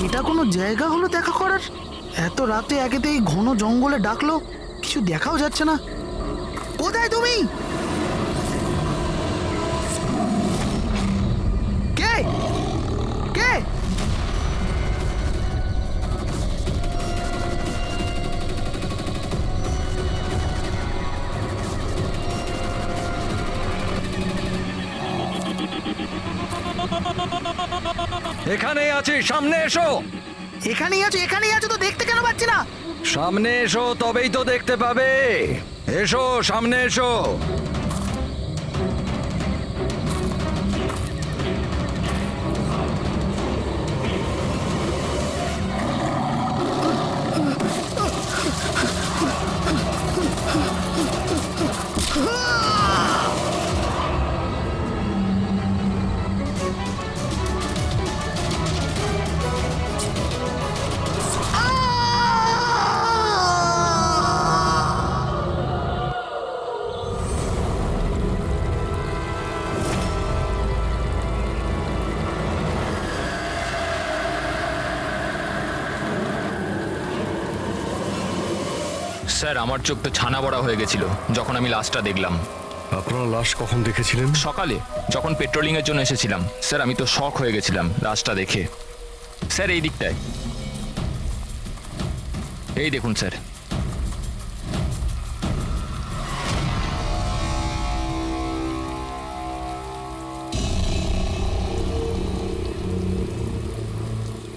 এটা কোনো জায়গা হলো দেখা করার? এত রাতে একেতে এই ঘন জঙ্গলে ডাকলো, কিছু দেখাও যাচ্ছে না। কোথায় তুমি? কে কে? এখানেই আছি, সামনে এসো। এখানেই আছো তো, দেখতে কেন পাচ্ছি না? সামনে এসো, তবেই তো দেখতে পাবে। এসো, সামনে এসো। স্যার, আমার চোখ তো ছানা বড়া হয়ে গেছিল যখন আমি লাশটা দেখলাম। আপনারা লাশ কখন দেখেছিলেন? সকালে যখন পেট্রোলিং এর জন্য এসেছিলাম স্যার, আমি তো শক হয়ে গেছিলাম লাশটা দেখে। স্যার, এই দিকটায়, এই দেখুন স্যার।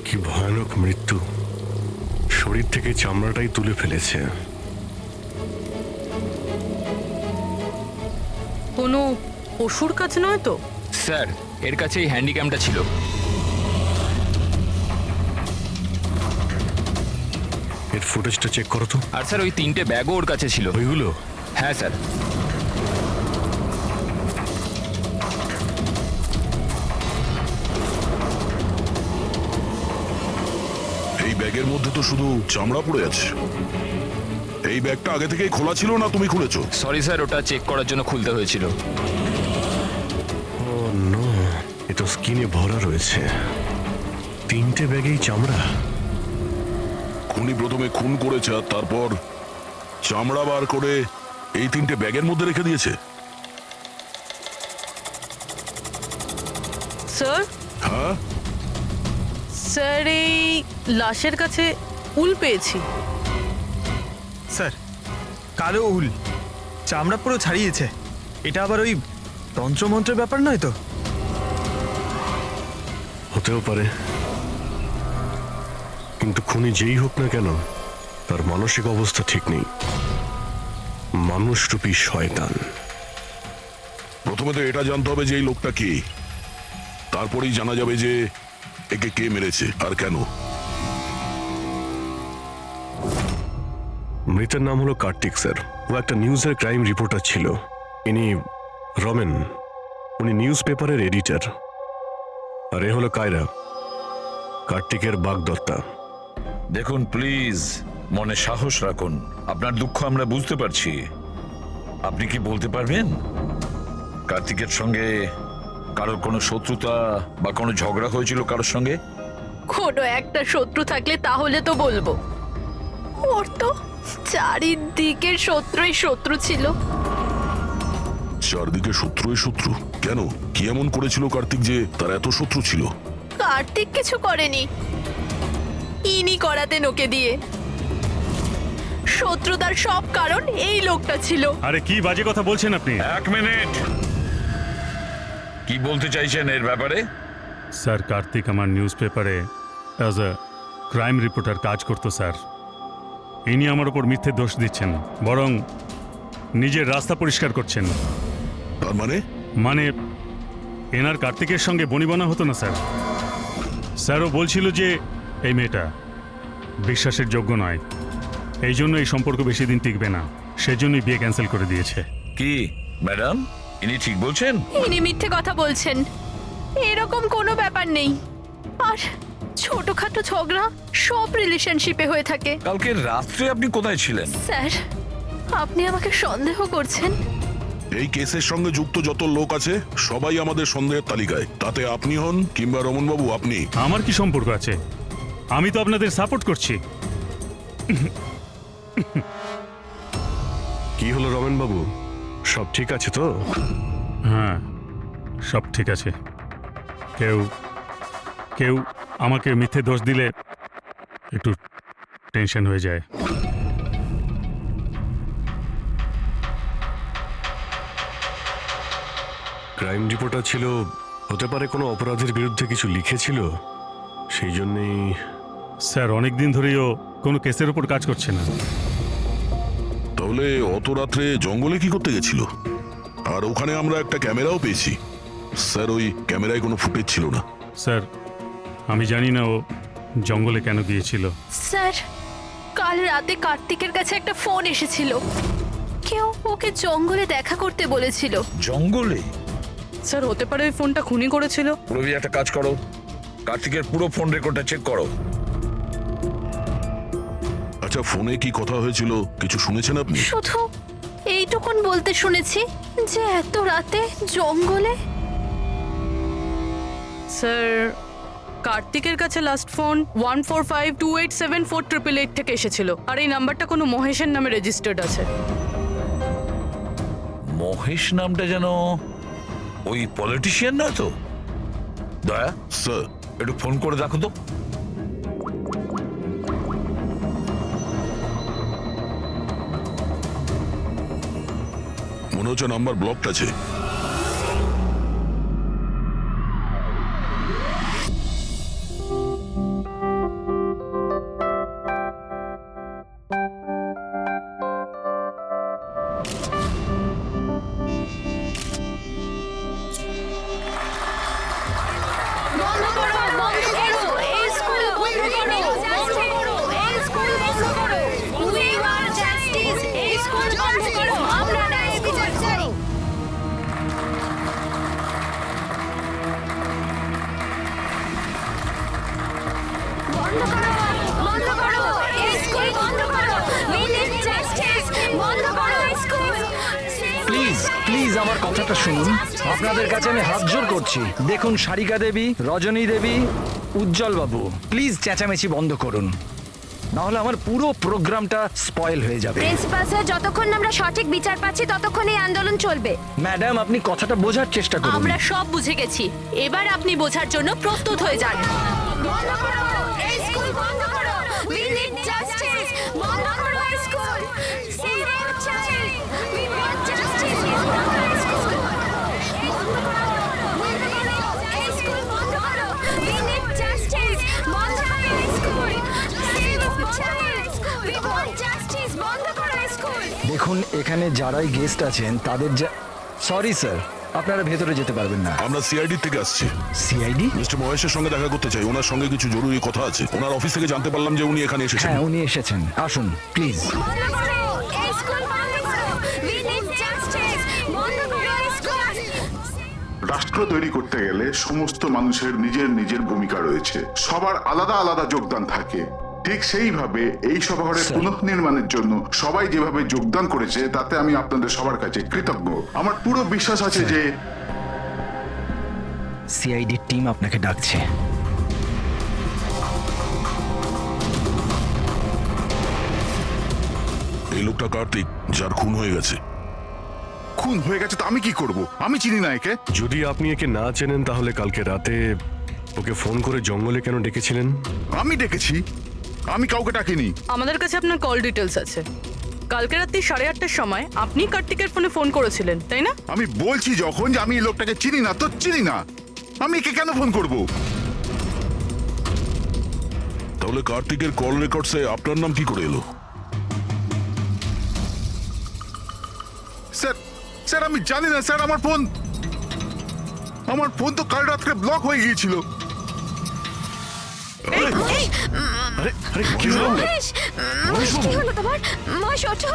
কি ভয়ানক মৃত্যু! শরীর থেকে চামড়াটাই তুলে ফেলেছে। কোনো পশুর কাজ নয় তো? স্যার, এর কাছে এই হ্যান্ডিক্যামটা ছিল। এর ফুটেজটা চেক করো তো। আর স্যার, ওই 3টে ব্যাগও ওর কাছে ছিল। ওইগুলো? হ্যাঁ স্যার। এই ব্যাগের মধ্যে তো শুধু চামড়া পড়ে আছে। এই ব্যাগটা আগে থেকেই খোলা ছিল না তুমি খুলেছো? সরি স্যার, ওটা চেক করার জন্য খুলতে হয়েছিল। ও নো, এটা স্কিনে ভরা রয়েছে। 3টে ব্যাগেই চামড়া। খুনি প্রথমে খুন করেছে আর তারপর চামড়া বার করে এই 3টে ব্যাগের মধ্যে রেখে দিয়েছে। স্যার, হ্যাঁ, স্যার এই লাশের কাছে উল পেয়েছি। স্যার, কালো উল, চামড়া পুরো ছাড়িয়েছে। এটা আবার ওই তন্ত্রমন্ত্রের ব্যাপার নয় তো? হতেও পারে, কিন্তু খুনি যেই হোক না কেন তার মানসিক অবস্থা ঠিক নেই। মানুষরূপী শয়তান। প্রথমে তো এটা জানতে হবে যে এই লোকটা কে, তারপরেই জানা যাবে যে একে কে মেরেছে আর কেন। মৃতের নাম হলো কার্তিক স্যার। ও একটা নিউজের ক্রাইম রিপোর্টার ছিল। ইনি রমেন, উনি নিউজ পেপারের এডিটর। আর এ হলো কায়রা, কার্তিকের বাগদত্তা। দেখুন প্লিজ, মনে সাহস রাখুন। আপনার দুঃখ আমরা বুঝতে পারছি। আপনি কি বলতে পারবেন কার্তিকের সঙ্গে কারোর কোনো শত্রুতা বা কোনো ঝগড়া হয়েছিল কারোর সঙ্গে? কোনো একটা শত্রু থাকলে তাহলে তো বলবো। ওর তো চারিদিকের শত্রুই শত্রু ছিল। চারদিকে শত্রুই শত্রু? কেন, কি এমন করেছিল কার্তিক যে তার এত শত্রু ছিল? কার্তিক কিছু করেনি, ইনি করাতেন ওকে দিয়ে। শত্রুতার সব কারণ এই লোকটা ছিল। আরে কি বাজে কথা বলছেন আপনি? এক মিনিট, কি বলতে চাইছেন এর ব্যাপারে? স্যার, কার্তিক আমার নিউজ পেপারে অ্যাজ এ ক্রাইম রিপোর্টার কাজ করতো স্যার। ইনি আমার ওপর মিথ্যে দোষ দিচ্ছেন, বরং নিজের রাস্তা পরিষ্কার করছেন। তার মানে? মানে এনার কার্তিকের সঙ্গে বনিবনা হতো না স্যার। স্যারও বলছিল যে এই মেয়েটা বিশ্বাসের যোগ্য নয়, এই জন্য এই সম্পর্ক বেশি দিন টিকবে না, সেজন্যই বিয়ে ক্যান্সেল করে দিয়েছে। কি ম্যাডাম, ইনি ঠিক বলছেন? ইনি মিথ্যে কথা বলছেন, এরকম কোনো ব্যাপার নেই। আর ছোটখাটো ঝগড়া সব রিলেশনশিপে হয়ে থাকে। কালকে রাত্রে আপনি কোথায় ছিলেন? স্যার, আপনি আমাকে সন্দেহ করছেন? এই কেসের সঙ্গে যুক্ত যত লোক আছে সবাই আমাদের সন্দেহের তালিকায়। তাতে আপনি হন কিংবা রমনবাবু আপনি। আমার কি সম্পর্ক আছে? আমি তো আপনাদের সাপোর্ট করছি। কি হলো রমেন বাবু, সব ঠিক আছে তো? হ্যাঁ, সব ঠিক আছে। কেউ কেউ আমাকে মিথ্যে দোষ দিলে একটু টেনশন হয়ে যায়। ক্রাইম রিপোর্টার ছিল, হতে পারে কোনো অপরাধের বিরুদ্ধে কিছু লিখেছিল, সেই জন্যেই। স্যার, অনেক দিন ধরেই ও কোনো কেসের উপর কাজ করছে না। তাহলে অত রাত্রে জঙ্গলে কি করতে গেছিল? আর ওখানে আমরা একটা ক্যামেরাও পেয়েছি। স্যার, ওই ক্যামেরায় কোনো ফুটেজ ছিল না। স্যার, আমি জানি না ও জঙ্গলে কেন গিয়েছিল। স্যার, কাল রাতে কার্তিকের কাছে একটা ফোন এসেছিল। কেউ ওকে জঙ্গলে দেখা করতে বলেছিল। জঙ্গলে? স্যার, হতে পারে ওই ফোনটা খুনি করেছিল। রবি, একটা কাজ করো, কার্তিকের পুরো ফোন রেকর্ডটা চেক করো। আচ্ছা, ফোনে কি কথা হয়েছিল কিছু শুনেছেন আপনি? শুধু এইটুকুন বলতে শুনেছি যে এত রাতে জঙ্গলে। স্যার, কার্তিকের কাছে লাস্ট ফোন 1452874888 থেকে এসেছিল, আর এই নাম্বারটা কোনো মহেশের নামে রেজিস্টার্ড আছে। মহেশ নামটা যেন ওই পলিটিশিয়ান না তো? দয়া, স্যার, একটু ফোন করে দেখো তো। মনে হচ্ছে নাম্বার ব্লকড আছে। বন্ধ করো, বন্ধ করো, এই স্কুল বন্ধ করো, বন্ধ করো, এই স্কুল বন্ধ করো। We want justice, এই স্কুল বন্ধ করো, আমরা ন্যায় বিচার চাই। বন্ধ করো, বন্ধ করো, এই স্কুল বন্ধ করো। We need justice, বন্ধ করো এই স্কুল। প্লিজ প্লিজ আমার কথাটা শুনুন। আপনাদের কাছে আমি হাত জোর করছি। দেখুন, সারিকা দেবী, রজনী দেবী, উজ্জ্বল বাবু, প্লিজ চেঁচামেচি বন্ধ করুন, নাহলে আমার পুরো প্রোগ্রামটা স্পয়েল হয়ে যাবে। প্রিন্সিপাল স্যার, যতক্ষণ না আমরা সঠিক বিচার পাচ্ছি ততক্ষণ এই আন্দোলন চলবে। ম্যাডাম, আপনি কথাটা বোঝার চেষ্টা করুন। আমরা সব বুঝে গেছি, এবার আপনি বোঝার জন্য প্রস্তুত হয়ে যান। বন্ধ করো, এই স্কুল বন্ধ করো। We need justice, বন্ধ করো এই school. Save our child, we want justice, বন্ধ করো এই স্কুল। বন্ধ করো, বন্ধ করো, এই স্কুল বন্ধ করো। We need justice, বন্ধ করো এই school. Save our child, we want justice, বন্ধ করো এই স্কুল। দেখুন, এখানে যারাই গেস্ট আছেন তাদের সরি স্যার, আপনারা ভেতরে যেতে পারবেন না। আমরা সিআইডি থেকে আসছি। সিআইডি? মিস্টার মহেশের সঙ্গে দেখা করতে চাই। ওনার সঙ্গে কিছু জরুরি কথা আছে। ওনার অফিস থেকে জানতে পারলাম যে উনি এখানে এসেছেন। হ্যাঁ, উনি এসেছেন। আসুন প্লিজ। বন্ধ করো, এই স্কুল বন্ধ করো। We need justice, বন্ধ করো এই স্কুল। রাষ্ট্র তৈরি করতে গেলে সমস্ত মানুষের নিজের নিজের ভূমিকা রয়েছে, সবার আলাদা আলাদা যোগদান থাকে। ঠিক সেইভাবে এই সভাঘরের পুনঃনির্মাণের জন্য সবাই যেভাবে যোগদান করেছে তাতে আমি আপনাদের সবার কাছে কৃতজ্ঞ। আমার পুরো বিশ্বাস আছে যে সিআইডি টিম আপনাকে ডাকছে। এই লোকটা কার্তিক, যার খুন হয়ে গেছে। খুন হয়ে গেছে তো আমি কি করব? আমি চিনি না একে। যদি আপনি একে না চেনেন তাহলে কালকে রাতে ওকে ফোন করে জঙ্গলে কেন ডেকেছিলেন? আমি ডেকেছি? আমি কাউকে ডাকিনি। আমাদের কাছে আপনার কল ডিটেলস আছে। কালকে রাত্রি 8:30টার সময় আপনি কার্তিকের ফোনে ফোন করেছিলেন, তাই না? আমি বলছি যখন যে আমি এই লোকটাকে চিনি না তো চিনি না, আমি একে কেন ফোন করব? তাহলে কার্তিকের কল রেকর্ডসে আপনার নাম কি করে এলো? স্যার, স্যার আমি জানি না স্যার। আমার ফোন তো কাল রাত্রে ব্লক হয়ে গিয়েছিল। কি হলো? মহেশ, মহেশ, কি হলো তোমার? মহেশ, ওঠো।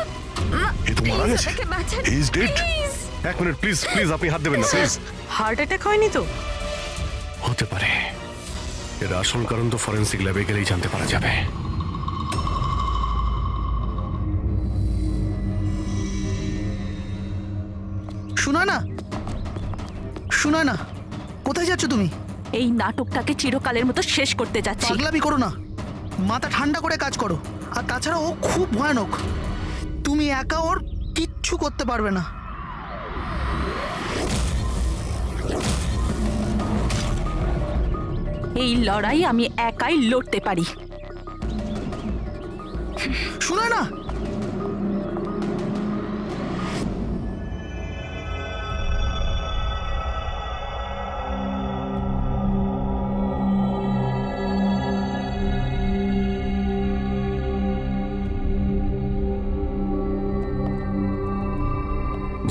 এ তো মারা গেছে। ওকে বাঁচান, He is dead. please। এক মিনিট প্লিজ, প্লিজ আপনি হাত দেবেন না প্লিজ। হার্ট অ্যাটাক হয়নি তো? হতে পারে, এর আসল কারণ তো ফরেন্সিক ল্যাবে গেলেই জানতে পারা যাবে। শোনা না, শোনা না, কোথায় যাচ্ছ তুমি? এই নাটকটাকে চিরকালের মতো শেষ করতে যাচ্ছি। পাগলামি করো না। মাথা ঠান্ডা করে কাজ করো। আর তাছাড়া ও খুব ভয়ানক, তুমি একা ওর কিচ্ছু করতে পারবে না। এই লড়াই আমি একাই লড়তে পারি। শুনো না,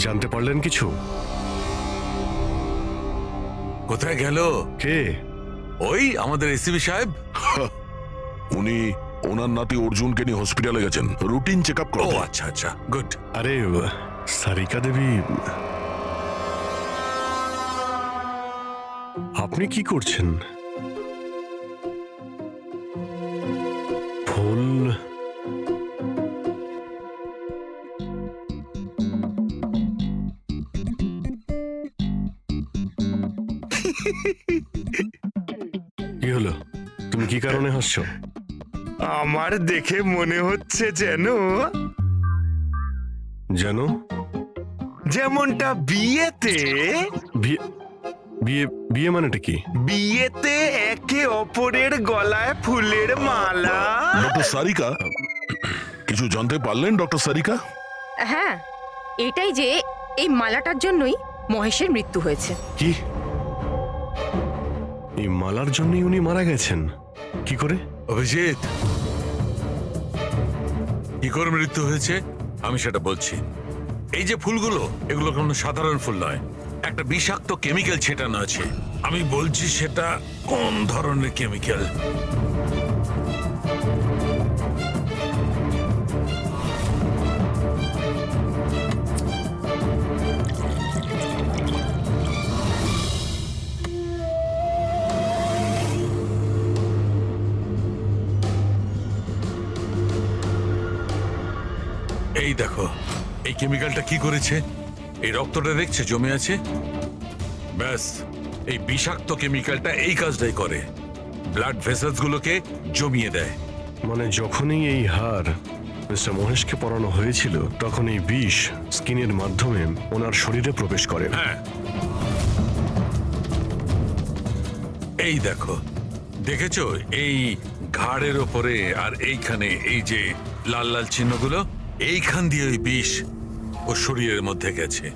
জানতে পারলেন কিছু? কোথায় গেল? কে? ওই আমাদের এসিবি সাহেব। উনি ওনার নাতি অর্জুনকে নিয়ে হসপিটালে গেছেন রুটিন চেক আপ ও করতে। আচ্ছা আচ্ছা, গুড। আরে সারিকা দেবী, আপনি কি করছেন? ফুল কি হলো? তুমি কি কারণে হাসছো? আমার দেখে মনে হচ্ছে যেন যেন যেমনটা বিয়েতে বিয়ে বিয়ে বিয়ে মানেটা কি? বিয়েতে একে অপরের গলায় ফুলের মালা। ডক্টর সারিকা, কিছু জানতে পারলেন ডক্টর সারিকা? হ্যাঁ, এটাই যে এই মালাটার জন্যই মহেশের মৃত্যু হয়েছে। কি? এই মালার জন্যই উনি মারা গেছেন? কি করে? অভিজিৎ, কি করে মৃত্যু হয়েছে আমি সেটা বলছি। এই যে ফুলগুলো, এগুলো কোনো সাধারণ ফুল নয়, একটা বিষাক্ত কেমিক্যাল ছেটানো আছে। আমি বলছি সেটা কোন ধরনের কেমিক্যাল। এই দেখো, এই কেমিক্যালটা কি করেছে? এই রক্তটা দেখছে জমে আছে, ব্যাস এই বিষাক্ত কেমিক্যালটা এই কাজটাই করে, ব্লাড ভেসেলস গুলোকে জমিয়ে দেয়। মানে যখনই এই হার মিস্টার মহেশকে পরানো হয়েছিল, তখন এই বিষ স্কিনের মাধ্যমে ওনার শরীরে প্রবেশ করে। হ্যাঁ, এই দেখো, দেখেছো এই ঘাড়ের ওপরে আর এইখানে এই যে লাল লাল চিহ্নগুলো, এইখান দিয়ে ওই বিষ ও শরীরের মধ্যে গেছে।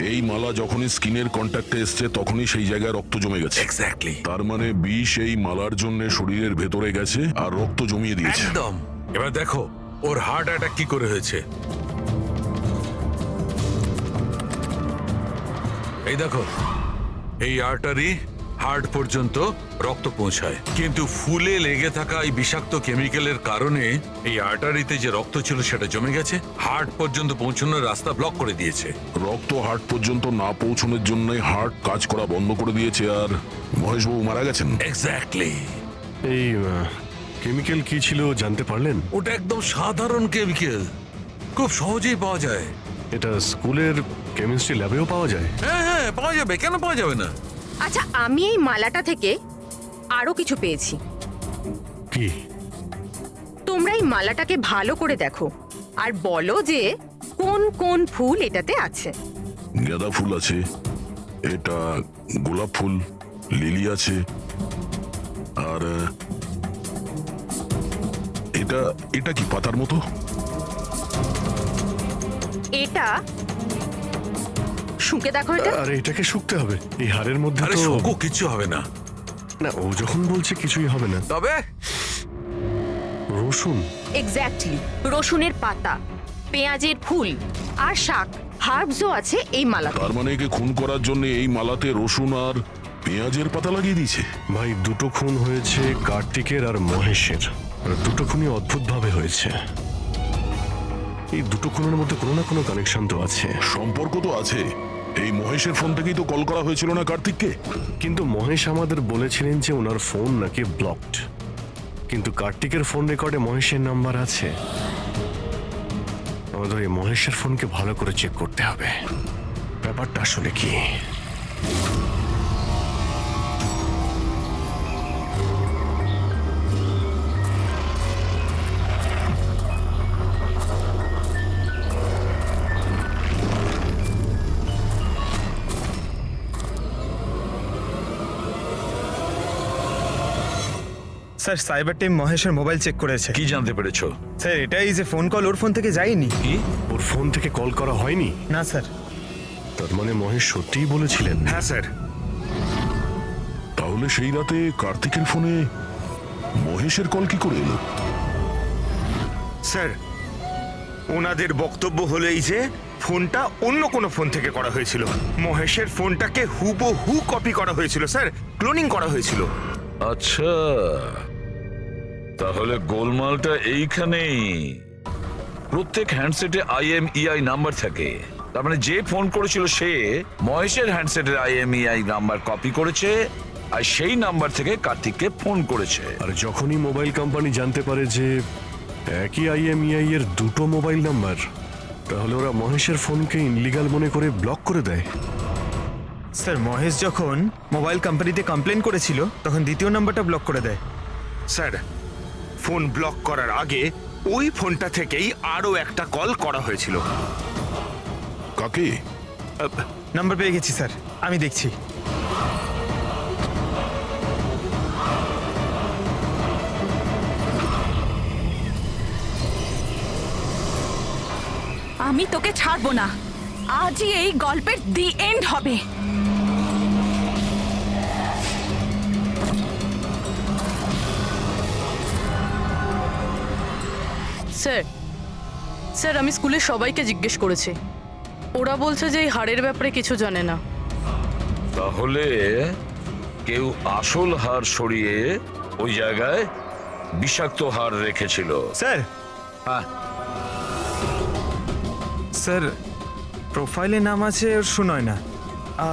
এই মালা যখনই স্কিনের কন্ট্যাক্টে এসছে তখনই সেই জায়গায় রক্ত জমে গেছে। এক্স্যাক্টলি। তার মানে বিষ এই মালার জন্য শরীরের ভেতরে গেছে আর রক্ত জমিয়ে দিয়েছে। একদম। এবার দেখো ওর হার্ট অ্যাটাক কি করে হয়েছে। এই দেখো, এই আর্টারি হার্ট পর্যন্ত রক্ত পৌঁছায়, কিন্তু ফুলে লেগে থাকা এই বিষাক্ত কেমিক্যালের কারণে এই আর্টারিতে যে রক্ত ছিল সেটা জমে গেছে, হার্ট পর্যন্ত পৌঁছানোর রাস্তা ব্লক করে দিয়েছে। রক্ত হার্ট পর্যন্ত না পৌঁছানোর জন্য হার্ট কাজ করা বন্ধ করে দিয়েছে আর মহেশবাবু মারা গেছেন। এক্স্যাক্টলি। এই কেমিক্যাল কি ছিল জানতে পারলেন? ওটা একদম সাধারণ কেমিক্যাল, খুব সহজেই পাওয়া যায়। এটা স্কুলের কেমিস্ট্রি ল্যাবেও পাওয়া যায়? হ্যাঁ হ্যাঁ, পাওয়া যাবে, কেন পাওয়া যাবে না। আচ্ছা, আমি এই মালাটা থেকে আরো কিছু পেয়েছি। কি? তোমরা এই মালাটাকে ভালো করে দেখো আর বলো যে কোন কোন ফুল এটাতে আছে। গাঁদা ফুল আছে, এটা গোলাপ ফুল, লিলি আছে, আর এটা এটা কি পাতার মতো? এটা শুকে দেখো এটা। আরে এটাকে শুকতে হবে? এই হাড়ের মধ্যে আরে তো শোকো, কিচ্ছু হবে না। না, ও যখন বলছে কিছুই হবে না। তবে রসুন? এক্স্যাক্টলি, রসুনের পাতা, পেঁয়াজের ফুল আর শাক, হার্বসও আছে এই মালাতে। তার মানে একে খুন করার জন্য এই মালাতে রসুন আর পেঁয়াজের পাতা লাগিয়ে দিয়েছে। ভাই, দুটো খুন হয়েছে কার্তিকের আর মহেশের, আর দুটো খুনই অদ্ভুতভাবে হয়েছে। এই দুটো খুনের মধ্যে কোনো না কোনো কানেকশন তো আছে। সম্পর্ক তো আছে। এই মহেশের ফোন থেকেই তো কল করা হয়েছিল না কার্তিককে? কিন্তু মহেশ আমাদের বলেছিলেন যে ওনার ফোন নাকি ব্লকড, কিন্তু কার্তিকের ফোন রেকর্ডে মহেশের নাম্বার আছে। আমাদের এই মহেশের ফোনকে ভালো করে চেক করতে হবে, ব্যাপারটা আসলে কি। স্যার সাইবার টিম মহেশের মোবাইল চেক করেছে। কি জানতে পেরেছো? স্যার এটাই যে ফোন কল ওর ফোন থেকে যায়নি। কি? ওর ফোন থেকে কল করা হয়নি? না স্যার। তার মানে মহেশ সত্যিই বলেছিলেন? হ্যাঁ স্যার। তাহলে সেই রাতে কার্তিকের ফোনে মহেশের কল কি করে এলো? স্যার ওনাদের বক্তব্য হলো এই যে ফোনটা অন্য কোনো ফোন থেকে করা হয়েছিল। মহেশের ফোনটাকে হুবহু কপি করা হয়েছিল স্যার, ক্লোনিং করা হয়েছিল। আচ্ছা, তাহলে গোলমালটা এইখানেই। প্রত্যেক হ্যান্ডসেটে IMEI নাম্বার থাকে, তার মানে যে ফোন করেছিল সে মহেশের হ্যান্ডসেটের IMEI নাম্বার কপি করেছে আর সেই নাম্বার থেকে কার্তিককে ফোন করেছে। আর যখনই মোবাইল কোম্পানি জানতে পারে যে একই IMEI এর দুটো মোবাইল নাম্বার, তাহলে ওরা মহেশের ফোনকে ইনলিগাল মনে করে ব্লক করে দেয়। স্যার মহেশ যখন মোবাইল কোম্পানিতে কমপ্লেন করেছিল তখন দ্বিতীয় নাম্বারটা ব্লক করে দেয়। স্যার ফোন ব্লক করার আগে ওই ফোনটা থেকেই আরো একটা কল করা হয়েছিল। কাকে? নাম্বার পেয়ে গেছি স্যার, আমি দেখছি। আমি তোকে ছাড়বো না, আজই এই গল্পের দি এন্ড হবে। স্যার স্যার আমি স্কুলের সবাইকে জিজ্ঞেস করেছি, ওরা বলছে যে এই হাড়ের ব্যাপারে কিছু জানে না। তাহলে কেউ আসল হার সরিয়ে ওই জায়গায় বিষাক্ত হার রেখেছিল। স্যার হ্যাঁ, স্যার প্রোফাইলে নাম আছে ওর সুনয় না,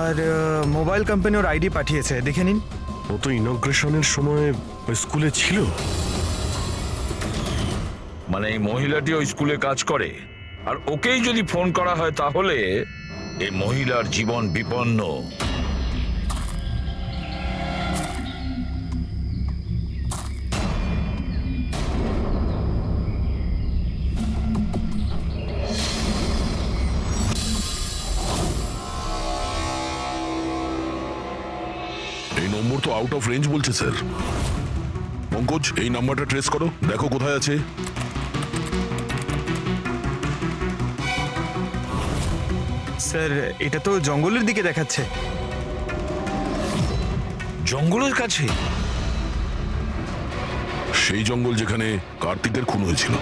আর মোবাইল কোম্পানি ওর আইডি পাঠিয়েছে, দেখে নিন। ও তো ইনগ্রেশনের সময় ওই স্কুলে ছিল। মানে এই মহিলাটি ওই স্কুলে কাজ করে, আর ওকেই যদি ফোন করা হয় তাহলে এই মহিলার জীবন বিপন্ন। এই নম্বর তো আউট অফ রেঞ্জ বলছে স্যার। পঙ্কজ, এই নাম্বারটা ট্রেস করো, দেখো কোথায় আছে। স্যার এটা তো জঙ্গলের দিকে দেখাচ্ছে। জঙ্গলের কাছে? সেই জঙ্গল যেখানে কার্তিকের খুন হয়েছিল।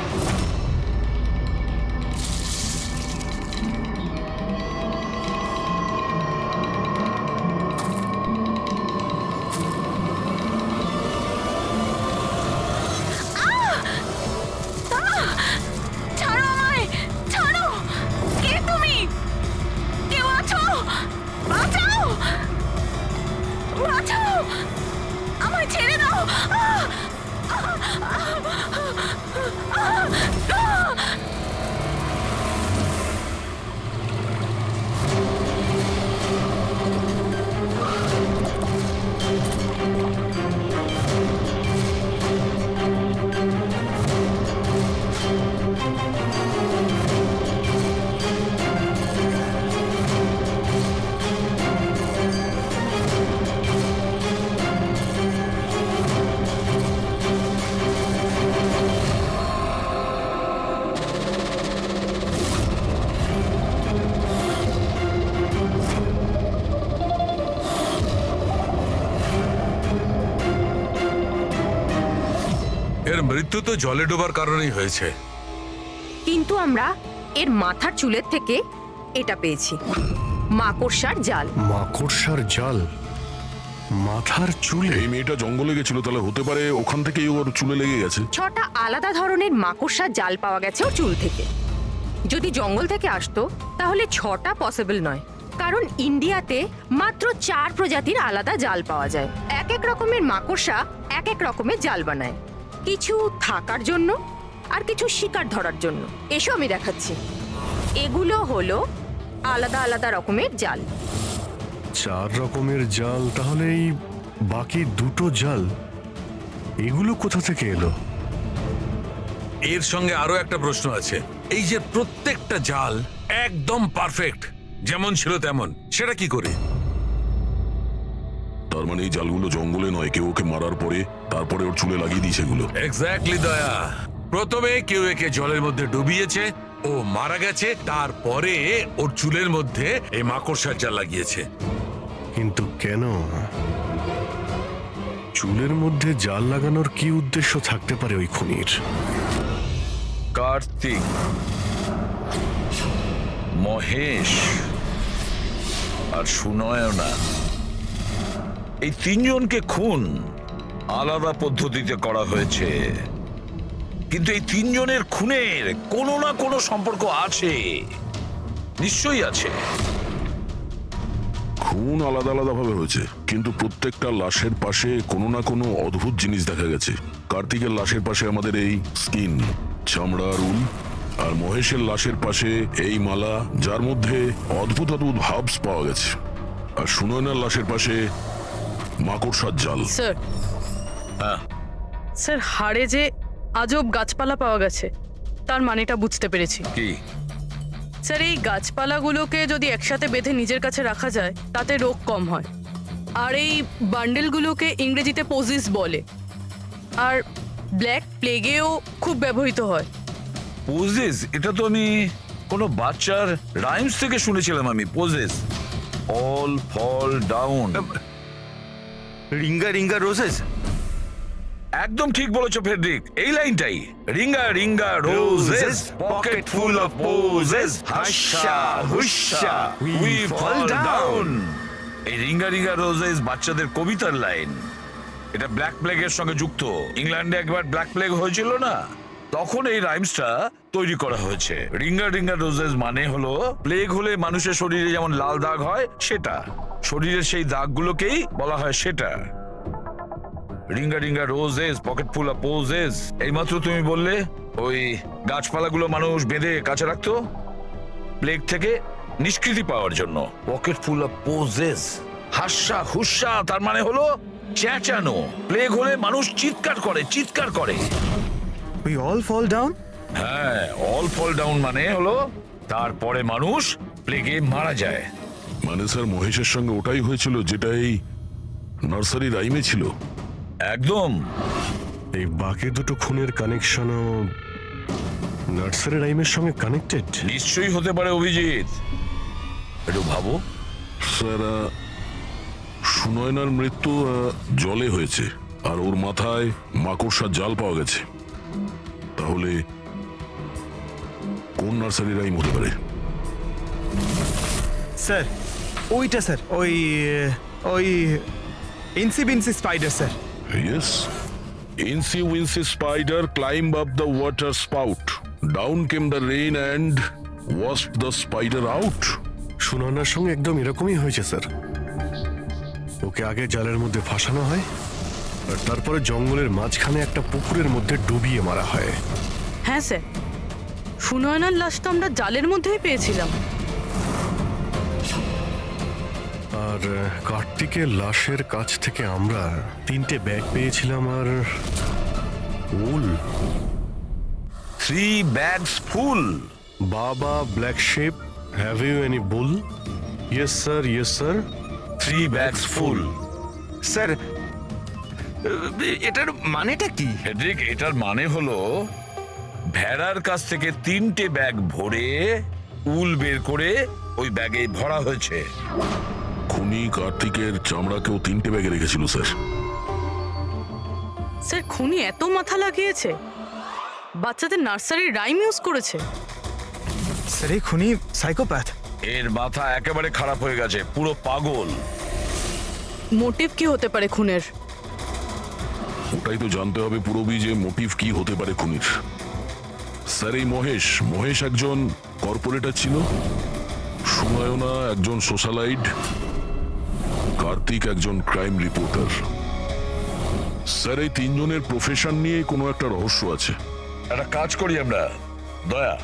ছাড়ো আমায়, ছাড়ো! কে তুমি? কেউ আছো? বাঁচাও! বাঁচাও! আমায় ছেড়ে দাও! এর মৃত্যু তো জলে ডোবার কারণেই হয়েছে। কিন্তু আমরা এর মাথার চুলের থেকে এটা পেয়েছি, মাকড়সার জাল। মাকড়সার জাল মাথার চুলে? এই মেয়েটা জঙ্গলে গেছিল, তাহলে হতে পারে ওখান থেকেই ওর চুলে লেগে গেছে। 6টা আলাদা ধরনের মাকড়সার জাল পাওয়া গেছে ওর চুল থেকে। যদি জঙ্গল থেকে আসতো তাহলে 6টা পসিবল নয়, কারণ ইন্ডিয়াতে মাত্র 4 প্রজাতির আলাদা জাল পাওয়া যায়। এক এক রকমের মাকড়সা এক এক রকমের জাল বানায়, কিছু থাকার জন্য আর কিছু শিকার ধরার জন্য। এসো আমি দেখাচ্ছি। এগুলো হলো আলাদা আলাদা রকমের জাল। 4 রকমের জাল, তাহলে এই বাকি দুটো জাল এগুলো কোথা থেকে এলো? এর সঙ্গে আরো একটা প্রশ্ন আছে, এই যে প্রত্যেকটা জাল একদম পারফেক্ট, যেমন ছিল তেমন, সেটা কি করে? তার তার মানে এই জালগুলো জঙ্গলে নয়, কেউ ওকে মারার পরে তারপরে ওর চুলে লাগিয়ে দিয়েছে এগুলো। এক্স্যাক্টলি দয়া। প্রথমে কেউ একে জলের মধ্যে ডুবিয়েছে, ও মারা গেছে, তারপরে ওর চুলের মধ্যে এই মাকড়সার জাল লাগিয়েছে। কিন্তু কেন? চুলের মধ্যে জাল লাগানোর কি উদ্দেশ্য থাকতে পারে ওই খুনির? কার্তিক, মহেশ আর সুনয়না, এই তিনজনকে খুন আলাদা পদ্ধতিতে করা হয়েছে, কিন্তু এই তিনজনের খুনের কোনো না কোনো সম্পর্ক আছে, নিশ্চয়ই আছে। খুন আলাদা আলাদা ভাবে হয়েছে, কিন্তু প্রত্যেকটা লাশের পাশে কোনো না কোনো অদ্ভুত জিনিস দেখা গেছে। কার্তিকের লাশের পাশে আমাদের এই স্কিন, চামড়ার উল, আর মহেশের লাশের পাশে এই মালা, যার মধ্যে অদ্ভুত অদ্ভুত হার্বস পাওয়া গেছে, আর সুনয়নার লাশের পাশে মাকড়সার জাল। স্যার, হ্যাঁ, স্যার হাড়ে যে আজব গাছপালা পাওয়া গেছে তার মানেটা বুঝতে পেরেছি। কি? স্যার, এই গাছপালাগুলোকে যদি একসাথে বেঁধে নিজের কাছে রাখা যায় তাতে রোগ কম হয়। আর এই বান্ডেলগুলোকে ইংরেজিতে পোজিস বলে, আর ব্ল্যাক প্লেগেও খুব ব্যবহৃত হয়। পোজেস, এটা তো আমি কোনো বাচ্চার রাইমস থেকে শুনেছিলাম। আমি posies, all fall down. Ring a ring a roses. একদম ঠিক বলেছো ফেডরিক, এই লাইনটাই। Ring a ring a roses, pocket full of posies, hush a hush a we fall down. এই রিঙ্গা রিঙ্গা রোজেস বাচ্চাদের কবিতার লাইন। এটা ব্ল্যাক প্লেগের সঙ্গে যুক্ত। ইংল্যান্ডে একবার ব্ল্যাক প্লেগ হয়েছিল না, তখন এই রাইমসটা তৈরি করা হয়েছে। রিঙ্গা রিঙ্গা রোজেস মানে হলো প্লেগ হলে মানুষের শরীরে যেমন লাল দাগ হয় সেটা, শরীরের সেই দাগগুলোকেই বলা হয় সেটা। Ringa ring a roses, pocket full of poses. এইমাত্র তুমি বললে ওই গাছপালাগুলো মানুষ বেঁধে কাছে রাখতো প্লেগ থেকে নিষ্কৃতি পাওয়ার জন্য। Pocket full of posies, hush a হুস্যা, তার মানে হলো চেঁচানো। প্লেগ হলে মানুষ চিৎকার করে, চিৎকার করে। We all fall down? হ্যাঁ, অল ফল ডাউন মানে হলো তারপরে মানুষ প্লেগে মারা যায়। মানে স্যার মহেশের সঙ্গে ওটাই হয়েছিল যেটা এই নার্সারি রাইমে ছিল। একদম। এই বাকি দুটো খুনের কানেকশনও নার্সারি রাইমের সঙ্গে কানেক্টেড? নিশ্চয়ই হতে পারে অভিজিৎ, একটু ভাবো। স্যার, সুনয়নার মৃত্যু জলে হয়েছে, আর ওর মাথায় মাকড়সার জাল পাওয়া গেছে। তাহলে কোন নার্সারি রাইম হতে পারে? স্যার ওইটা, স্যার ওই ওই incy wincy spider sir. Yes. Incy Wincy Spider climbed up the water spout. Down came the rain and washed the spider out. সুনয়নার সঙ্গে একদম এরকমই হয়েছে স্যার। ওকে আগে জালের মধ্যে ফাঁসানো হয়, আর তারপরে জঙ্গলের মাঝখানে একটা পুকুরের মধ্যে ডুবিয়ে মারা হয়। হ্যাঁ স্যার, সুনয়নার লাশ তো আমরা জালের মধ্যেই পেয়েছিলাম। আর কার্তিকের লাশের কাছ থেকে আমরা 3টে ব্যাগ পেয়েছিলাম, আর wool 3 bags full. Baa baa black sheep, have you any wool? Yes sir, yes sir. 3 bags full. Sir, এটার মানেটা কি? ফেডরিক, এটার মানে হলো ভেড়ার কাছ থেকে 3টে ব্যাগ ভরে উল বের করে ওই ব্যাগে ভরা হয়েছে। খুনি কার্তিকের চামড়াকেও 3টে ব্যাগে রেখেছিল স্যার। স্যার, খুনি এত মাথা লাগিয়েছে, বাচ্চাদের নার্সারি রাইম ইউজ করেছে। স্যার এই খুনি সাইকোপ্যাথ। এর মাথা একেবারে খারাপ হয়ে গেছে, পুরো পাগল। মোটিভ কি হতে পারে খুনের? ওটাই তো জানতে হবে পুরোবি, যে মোটিভ কি হতে পারে খুনির। স্যার, এই মহেশ একজন কর্পোরেটর ছিল, সুনয়না একজন সোশ্যালাইট, কার্তিক একজন ক্রাইম রিপোর্টার। স্যার, এই তিনজনের প্রফেশন নিয়ে কোনো একটা রহস্য আছে। একটা কাজ করি আমরা, দয়া,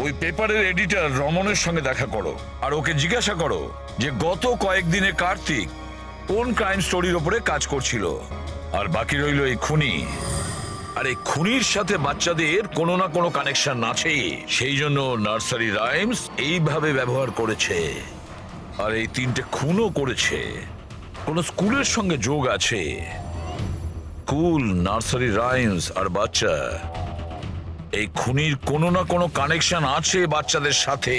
ওই পেপারের এডিটর রমনের সঙ্গে দেখা করো, আর ওকে জিজ্ঞাসা করো যে গত কয়েকদিনে কার্তিক কোন ক্রাইম স্টোরির ওপরে কাজ করছিল। আর বাকি রইল এই খুনি। আর এই খুনির সাথে বাচ্চাদের কোনো না কোনো কানেকশন আছে, সেই জন্য নার্সারি রাইমস এইভাবে ব্যবহার করেছে। আর এই 3টে খুনও করেছে। কোন স্কুলের সঙ্গে যোগ আছে? স্কুল, নার্সারি রাইমস আর বাচ্চা, এই খুনির কোনো না কোনো কানেকশন আছে বাচ্চাদের সাথে।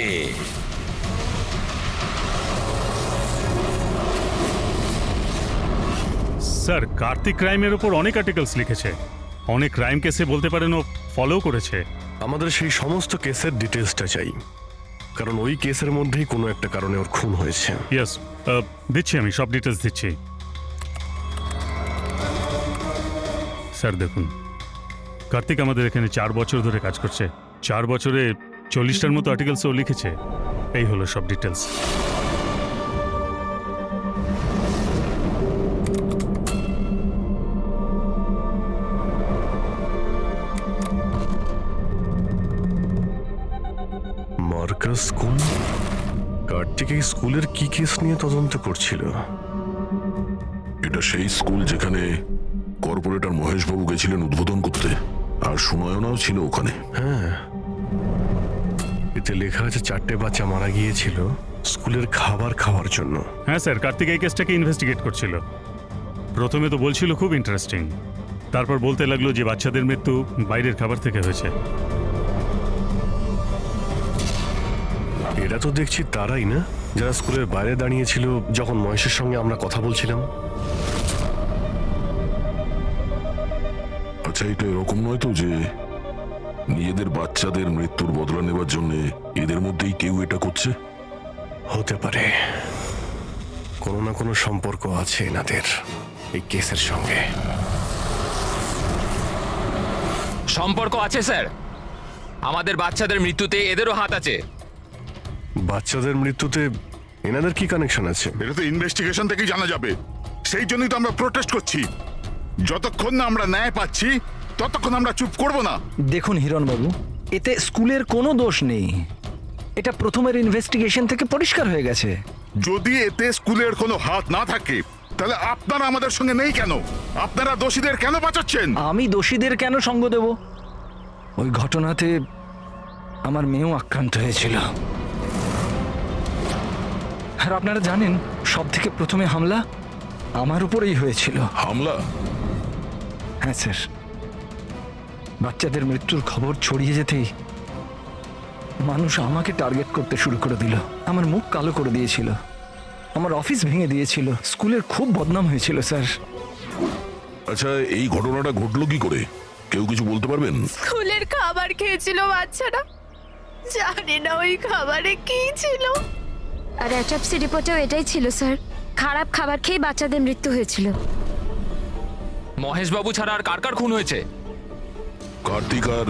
স্যার, কার্তিক ক্রাইমের ওপর অনেক আর্টিকেলস লিখেছে, অনেক ক্রাইম কেসে বলতে পারেন ও ফলো করেছে। আমাদের সেই সমস্ত কেসের ডিটেলসটা চাই, কারণ ওই কেসের মধ্যেই কোনো একটা কারণে ওর খুন হয়েছে। ইয়েস, দিচ্ছি, আমি সব ডিটেলস দিচ্ছি। স্যার দেখুন, কার্তিক আমাদের এখানে 4 বছর ধরে কাজ করছে। 4 বছরে 40টার মতো আর্টিকেলস ও লিখেছে। এই হলো সব ডিটেলস। মার্কাস স্কুল, কার্তিক এই স্কুলের কি কেস নিয়ে তদন্ত করছিল? এটা সেই স্কুল যেখানে কর্পোরেটর মহেশবাবু গেছিলেন উদ্বোধন করতে, আর সুনয়নাও ছিল ওখানে। হ্যাঁ, এতে লেখা আছে 4টে বাচ্চা মারা গিয়েছিল স্কুলের খাবার খাওয়ার জন্য। হ্যাঁ স্যার, কার্তিক এই কেসটাকে ইনভেস্টিগেট করছিল। প্রথমে তো বলছিল খুব ইন্টারেস্টিং, তারপর বলতে লাগলো যে বাচ্চাদের মৃত্যু বাইরের খাবার থেকে হয়েছে। এরা তো দেখছি তারাই না যারা স্কুলের বাইরে দাঁড়িয়েছিল যখন মহেশের সঙ্গে আমরা কথা বলছিলাম। আচ্ছা, এটা এরকম নয় তো যে নিজেদের বাচ্চাদের মৃত্যুর বদলা নেবার জন্য এদের মধ্যেই কেউ এটা করছে? হতে পারে কোনো না কোনো সম্পর্ক আছে এনাদের এই কেসের সঙ্গে। সম্পর্ক আছে স্যার, আমাদের বাচ্চাদের মৃত্যুতে এদেরও হাত আছে। বাচ্চাদের মৃত্যুতে এনাদের কি কানেকশন আছে? এটা তো ইনভেস্টিগেশন থেকেই জানা যাবে। সেই জন্যই তো আমরা প্রোটেস্ট করছি। যতক্ষণ না আমরা ন্যায় পাচ্ছি ততক্ষণ আমরা চুপ করব না। দেখুন হিরণবাবু, এতে স্কুলের কোনো দোষ নেই। এটা প্রথমের ইনভেস্টিগেশন থেকে পরিষ্কার হয়ে গেছে। যদি এতে স্কুলের কোনো হাত না থাকে তাহলে আপনারা আমাদের সঙ্গে নেই কেন? আপনারা দোষীদের কেন বাঁচাচ্ছেন? আমি দোষীদের কেন সঙ্গ দেব? ওই ঘটনাতে আমার মেয়েও আক্রান্ত হয়েছিল। আর আপনারা জানেন, সব থেকে প্রথমে হামলা আমার উপরেই হয়েছিল। হামলা? হ্যাঁ স্যার, বাচ্চাদের মৃত্যুর খবর ছড়িয়ে যেতেই মানুষ আমাকে টার্গেট করতে শুরু করে দিল। আমার মুখ কালো করে দিয়েছিল, আমার অফিস ভেঙে দিয়েছিল, স্কুলের খুব বদনাম হয়েছিল স্যার। আচ্ছা, এই ঘটনাটা ঘটলো কি করে? কেউ কিছু বলতে পারবেন? স্কুলের খাবার খেয়েছিল বাচ্চারা, জানি না ওই খাবারে কি ছিল। আর অ্যাটপসি রিপোর্টেও এটাই ছিল স্যার, খারাপ খাবার খেয়ে বাচ্চাদের মৃত্যু হয়েছিল। মহেশবাবু ছাড়া আর কার কার খুন হয়েছে? কার্তিক আর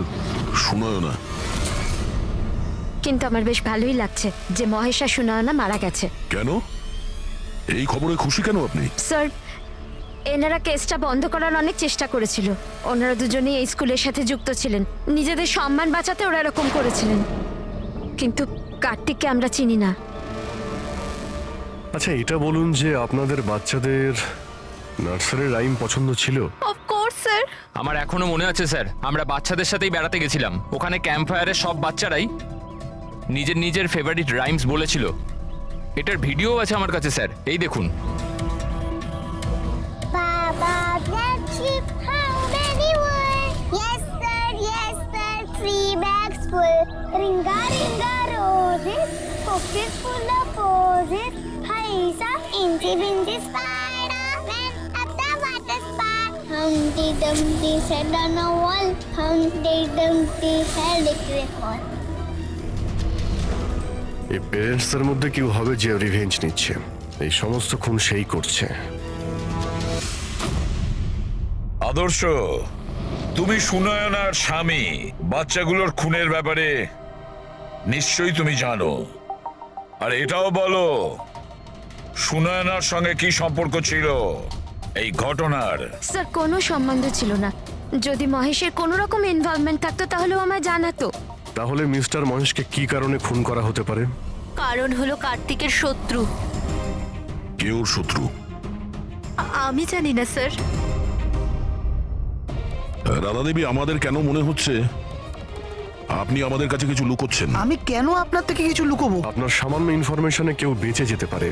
সুনয়না। কিন্তু আমার বেশ ভালোই লাগছে যে মহেশ আর সুনয়না মারা গেছে। কেন? এই খবরে খুশি কেন আপনি? স্যার, এনারা কেসটা বন্ধ করার অনেক চেষ্টা করেছিল। ওনারা দুজনেই এই স্কুলের সাথে যুক্ত ছিলেন, নিজেদের সম্মান বাঁচাতে ওরা এরকম করেছিলেন। কিন্তু কার্তিককে আমরা চিনি না। আচ্ছা, এটা বলুন যে আপনাদের বাচ্চাদের নার্সারি রাইম পছন্দ ছিল? Of course sir. আমার এখনো মনে আছে স্যার, আমরা বাচ্চাদের সাথেই বেড়াতে গেছিলাম। ওখানে ক্যাম্প ফায়ারের সব বাচ্চারাই নিজের নিজের ফেভারিট রাইমস বলেছিল। এটার ভিডিও আছে আমার কাছে স্যার, এই দেখুন। Baba, black sheep, how many were? Yes sir, 3 bags full. Ringa, ringa, roses, pockets full of posies. Haisa, inchi, binchi, spider, went up the water spout. Humpty Dumpty sat on a wall, Humpty Dumpty held a great fall. এই প্যারেন্টসদের মধ্যে কেউ হবে যে revenge নিচ্ছে। এই সমস্ত খুন সেই করছে। আদর্শ, তুমি সুনয়নার স্বামী, বাচ্চাগুলোর খুনের ব্যাপারে নিশ্চয়ই তুমি জানো। আর এটাও বলো, সুনয়নার সঙ্গে কি সম্পর্ক ছিল এই ঘটনার? স্যার, কোনো সম্বন্ধ ছিল না। যদি মহেশের কোনো রকম ইনভলভমেন্ট থাকতো তাহলেও আমায় জানাতো। তাহলে মিস্টার মহেশকে কি কারণে খুন করা হতে পারে? কারণ হলো কার্তিকের শত্রু। কে ওর শত্রু? আমি জানি না স্যার। রাধা দেবী, আমাদের কেন মনে হচ্ছে আপনি আমাদের কাছে কিছু লুকোচ্ছেন? আমি কেন আপনার থেকে কিছু লুকোবো? আপনার সামান্য ইনফরমেশনে কেউ বেঁচে যেতে পারে,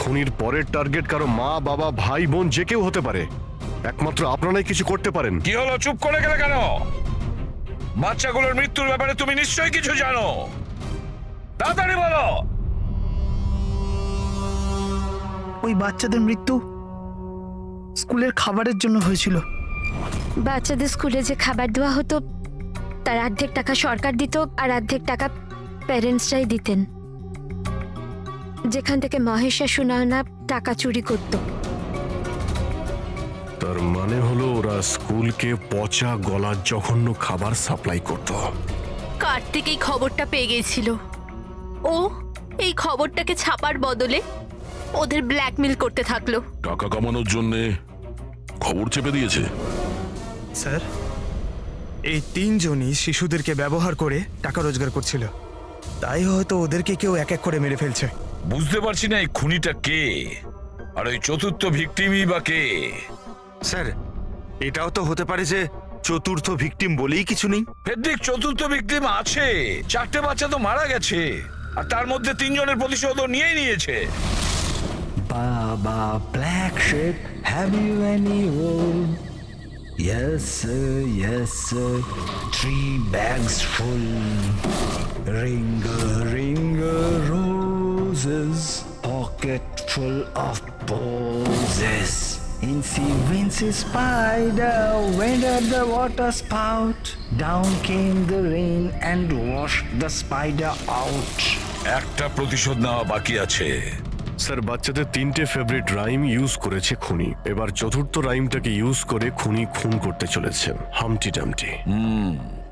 খুনির পরের টার্গেট কারো মা বাবা ভাই বোন যে কেউ হতে পারে, একমাত্র আপনারাই কিছু করতে পারেন। কি হলো, চুপ করে গেলে কেন? বাচ্চাগুলোর মৃত্যুর ব্যাপারে তুমি নিশ্চয়ই কিছু জানো, তাড়াতাড়ি বলো। ওই বাচ্চাদের মৃত্যু স্কুলের খাবারের জন্য হয়েছিল। বাচ্চাদের স্কুলে যে খাবার দেওয়া হতো তার অর্ধেক টাকা সরকার দিত আর অর্ধেক টাকা প্যারেন্টসরাই দিতেন, যেখান থেকে মহেশ আর সুনয়না টাকা চুরি করত। তার মানে হলো ওরা স্কুলকে পচা গলা জঘন্য খাবার সাপ্লাই করত। কার্তিক এই খবরটা পেয়ে গেছিল। ও এই খবরটাকে ছাপার বদলে ওদের ব্ল্যাকমেল করতে থাকলো। টাকা কামানোর জন্য খবর চেপে দিয়েছে। স্যার, এই তিনজনই শিশুদেরকে ব্যবহার করে টাকা রোজগার করছিল, তাই হয়তো ওদেরকে কেউ এক এক করে মেরে ফেলছে। বুঝতে পারছি না এই খুনিটা কে, আর ওই চতুর্থ ভিকটিমই বা কে। স্যার, এটাও তো হতে পারে যে চতুর্থ ভিকটিম বলেই কিছু নেই। ফেডরিক, চতুর্থ ভিকটিম আছে। 4টে বাচ্চা তো মারা গেছে, আর তার মধ্যে 3 জনের প্রতিশোধ নিয়েই নিয়েছে। Baba Black Sheep, have you any wool? Yes sir, 3 bags full. Ringer roses, pocket full of posies. Incy Wincy spider went up the water spout. Down came the rain and washed the spider out. একটা প্রতিশোধ নেওয়া বাকি আছে। Sir, বাচ্চাদের 3টে favourite rhyme use করেছে খুনি, এবার চতুর্থ রাইমটাকে ইউজ করে খুনি খুন করতে চলেছে। হামটি ডামটি।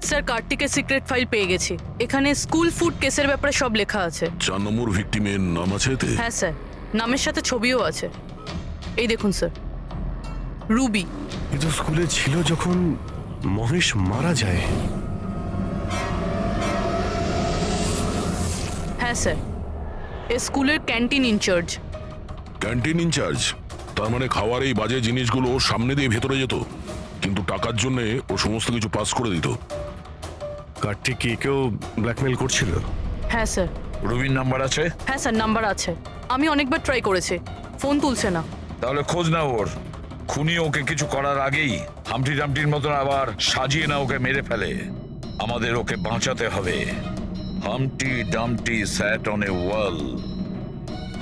স্যার, কার্তিকের সিক্রেট ফাইল পেয়ে গেছি। এখানে স্কুল ফুড কেসের ব্যাপারে সব লেখা আছে। 4 নম্বর ভিকটিমের নাম আছে এতে? হ্যাঁ স্যার, নামের সাথে ছবিও আছে। এই দেখুন স্যার, রুবি। এ তো স্কুলে ছিল যখন মহেশ মারা যায়। হ্যাঁ স্যার, এ স্কুলের ক্যান্টিন ইনচার্জ। Canteen in charge? তার মানে খাওয়ার এই বাজে জিনিসগুলো ওর সামনে দিয়ে ভেতরে যেত, কিন্তু টাকার জন্য ও সমস্ত কিছু পাস করে দিত। কার্তিক কি কেউ ব্ল্যাকমেল করছিল? হ্যাঁ স্যার। রুবির নাম্বার আছে? হ্যাঁ স্যার, নাম্বার আছে। আমি অনেকবার ট্রাই করেছি, ফোন তুলছে না। তাহলে খোঁজ নাও ওর। খুনি ওকে কিছু করার আগেই হামটি ডামটির মতন আবার সাজিয়ে না ওকে মেরে ফেলে। আমাদের ওকে বাঁচাতে হবে। Humpty Dumpty sat on a wall.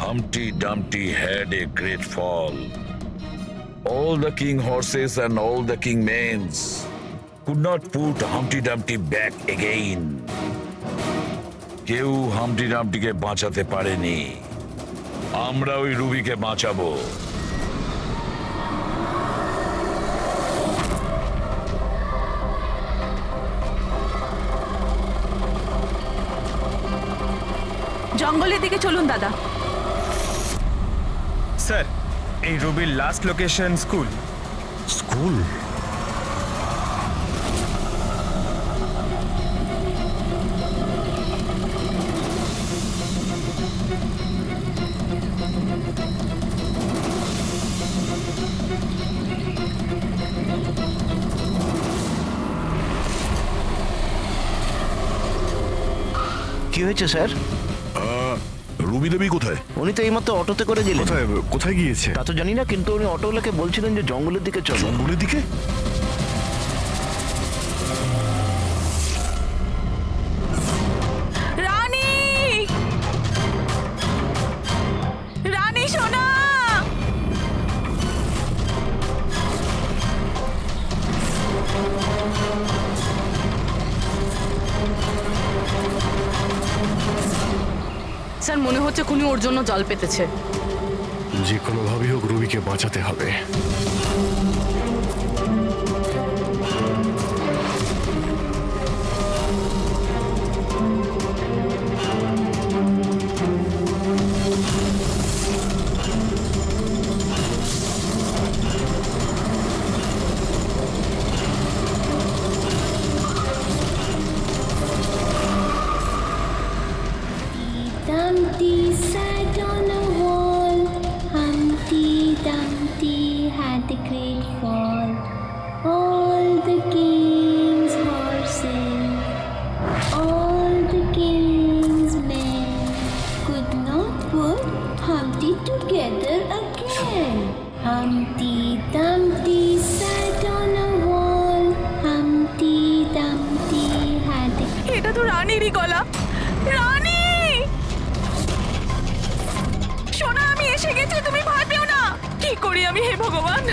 Humpty Dumpty had a great fall. All the king horses and all the king mains could not put Humpty Dumpty back again. কেউ হামটি ডামটিকে বাঁচাতে পারেনি। আমরা ওই রুবিকে বাঁচাবো। জঙ্গলের দিকে চলুন দাদা। স্যার, এই রুবির লাস্ট লোকেশন স্কুল। স্কুল? কি হয়েছে স্যার? রুবি দেবী কোথায়? উনি তো এইমাত্র অটোতে করে গেলেন। কোথায় কোথায় গিয়েছে তা তো জানি না, কিন্তু উনি অটোওয়ালাকে বলছিলেন যে জঙ্গলের দিকে চলো। জঙ্গলের দিকে? রানী, রানী সোনা। স্যার, মনে হচ্ছে খুনি ওর জন্য জাল পেতেছে। যে কোনোভাবেই হোক রুবিকে বাঁচাতে হবে। Dumpty sat on a wall. Humpty Dumpty had a great fall. All the king's horses, all the king's men could not put Humpty together. ভগবান।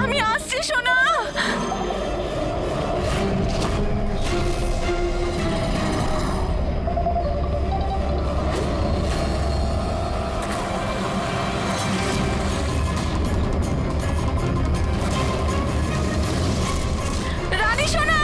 আমি আসছি সোনা। রানী সোনা।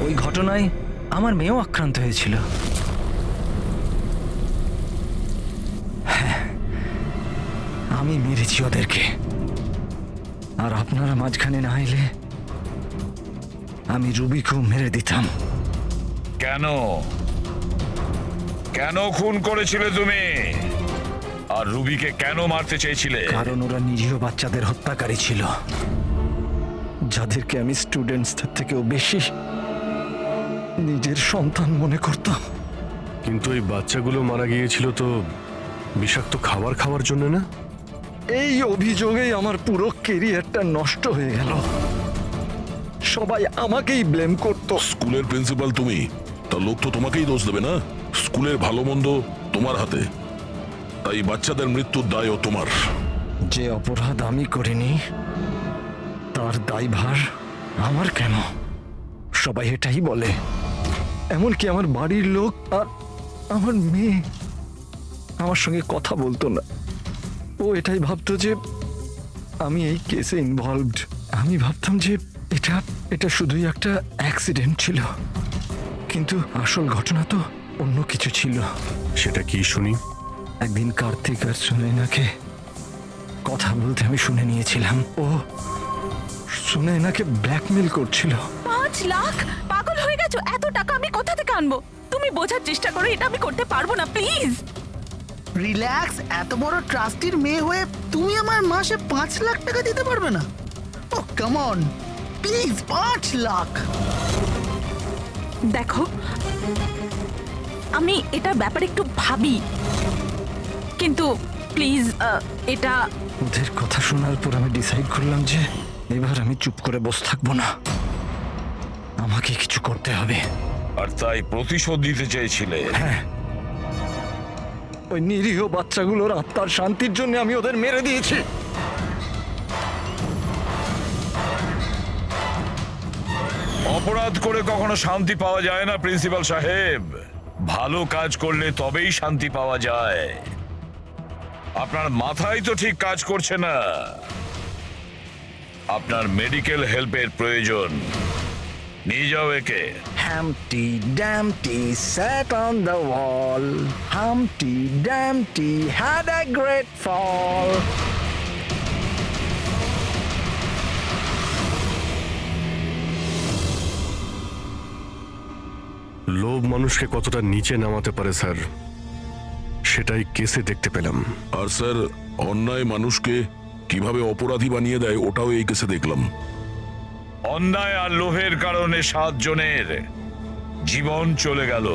ওই ঘটনায় আমার মেয়েও আক্রান্ত হয়েছিল। হ্যাঁ, আমি মেরেছি ওদেরকে, আর আপনারা মাঝখানে না এলে আমি রুবিকেও মেরে দিতাম। কেন কেন খুন করেছিলে তুমি? আর রুবিকে কেন মারতে চেয়েছিলে? কারণ ওরা নিরীহ বাচ্চাদের হত্যাকারী ছিল, যাদেরকে আমি স্টুডেন্টসদের থেকেও বেশি নিজের সন্তান মনে করতাম। কিন্তু ওই বাচ্চাগুলো মারা গিয়েছিল তো বিষাক্ত খাবার খাওয়ার জন্য না? এই অভিযোগেই আমার পুরো কেরিয়ারটা নষ্ট হয়ে গেল। সবাই আমাকেই ব্লেম করত। স্কুলের প্রিন্সিপাল তুমি, তা লোক তো তোমাকেই দোষ দেবে না? স্কুলের ভালো মন্দ তোমার হাতে, তাই বাচ্চাদের মৃত্যুর দায়ও তোমার। যে অপরাধ আমি করিনি তার দায়ভার আমার কেন? সবাই এটাই বলে, এমনকি আমার বাড়ির লোক আর আমার মেয়ে আমার সঙ্গে কথা বলতো না। ও এটাই ভাবতো যে আমি এই কেসে ইনভলভড। আমি ভাবতাম যে এটা শুধুই একটা অ্যাক্সিডেন্ট ছিল, কিন্তু আসল ঘটনা তো অন্য কিছু ছিল। সেটা কি শুনি? একদিন কার্তিক আর সুনয়নাকে কথা বলতে আমি শুনে নিয়েছিলাম। ও সুনয়নাকে ব্ল্যাকমেল করছিল। 5 লাখ? পাগল হয়ে গেছো? এত টাকা আমি কোথা থেকে আনবো? তুমি বোঝার চেষ্টা করো, এটা আমি করতে পারবো না, প্লিজ। রিল্যাক্স। এত বড় ট্রাস্টির মেয়ে হয়ে তুমি আমার মাসে 5 লাখ টাকা দিতে পারবে না? ও কাম অন, প্লিজ 5 লাখ। দেখো, আমি এটার ব্যাপারে একটু ভাবি, কিন্তু প্লিজ এটা। ওদের কথা শোনার পর আমি ডিসাইড করলাম যে এবার আমি চুপ করে বসে থাকবো না, আমাকে কিছু করতে হবে। আর তাই প্রতিশোধ দিতে চেয়েছিলে? হ্যাঁ, ওই নিরীহ বাচ্চাগুলোর আত্মার শান্তির জন্য আমি ওদের মেরে দিয়েছি। অপরাধ করে কখনো শান্তি পাওয়া যায় না প্রিন্সিপাল সাহেব। ভালো কাজ করলে তবেই শান্তি পাওয়া যায়। আপনার মাথায় তো ঠিক কাজ করছে না। আপনার মেডিকেল হেল্পের প্রয়োজন। নিয়ে যাও একে। Humpty Dumpty sat on the wall. Humpty Dumpty had a great fall. লোভ মানুষকে কতটা নিচে নামাতে পারে স্যার, সেটাই কেসে দেখতে পেলাম। আর স্যার, অন্যায় মানুষকে কিভাবে অপরাধী বানিয়ে দেয় ওটাও এই কেসে দেখলাম। অন্যায় আর লোভের কারণে 7 জনের জীবন চলে গেল।